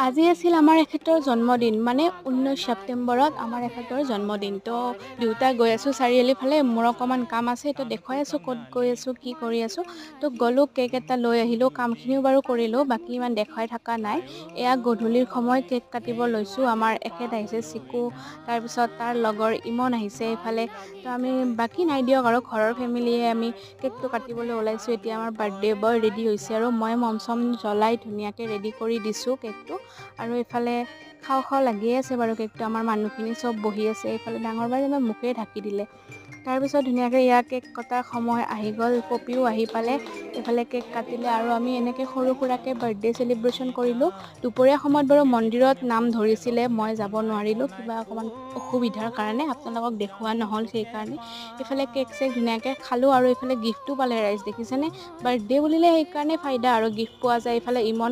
আজি আছিল আমাৰ এখেতৰ জন্মদিন মানে 19 ছেপ্টেম্বৰত আমাৰ এখেতৰ জন্মদিন তো দুয়োটা গৈ আছোঁ চাৰিআলি ফালে মোৰ অকণমান কাম আছে তো দেখুৱাই আছোঁ ক'ত গৈ আছোঁ কি কৰি আছোঁ তো গ'লোঁ কেক এটা লৈ আহিলোঁ কামখিনিও বাৰু কৰিলোঁ বাকী ইমান দেখুৱাই থকা নাই এয়া গধূলিৰ সময় কেক কাটিব লৈছোঁ আমাৰ এখেত আহিছে চিকু তাৰপিছত তাৰ লগৰ ইমন আহিছে এইফালে তো আমি বাকী নাই দিয়ক আৰু ঘৰৰ ফেমিলিয়ে আমি কেকটো কাটিবলৈ ওলাইছোঁ এতিয়া আমাৰ বাৰ্থডে বয় ৰেডি হৈছে আৰু মই মম চম জ্বলাই ধুনীয়াকৈ ৰেডি কৰি দিছোঁ কেকটো আৰু এইফালে খাওঁ খাওঁ লাগিয়ে আছে বাৰু কেকটো আমাৰ মানুহখিনি চব বহি আছে এইফালে ডাঙৰ বাই যেনিবা মোকেই ঢাকি দিলে তাৰপিছত ধুনীয়াকৈ ইয়াৰ কেক কটাৰ সময় আহি গ'ল পপিও আহি পালে এইফালে কেক কাটিলে আৰু আমি এনেকৈ সৰু সুৰাকৈ বাৰ্থডে চেলিব্ৰেশ্যন কৰিলোঁ দুপৰীয়া সময়ত বাৰু মন্দিৰত নাম ধৰিছিলে মই যাব নোৱাৰিলোঁ কিবা অকণমান অসুবিধাৰ কাৰণে আপোনালোকক দেখুওৱা নহ'ল সেইকাৰণে এইফালে কেক চেক ধুনীয়াকৈ খালোঁ আৰু এইফালে গিফ্টো পালে ৰাইজ দেখিছেনে বাৰ্থডে বুলিলে সেইকাৰণে ফাইদা আৰু গিফ্ট পোৱা যায় এইফালে ইমন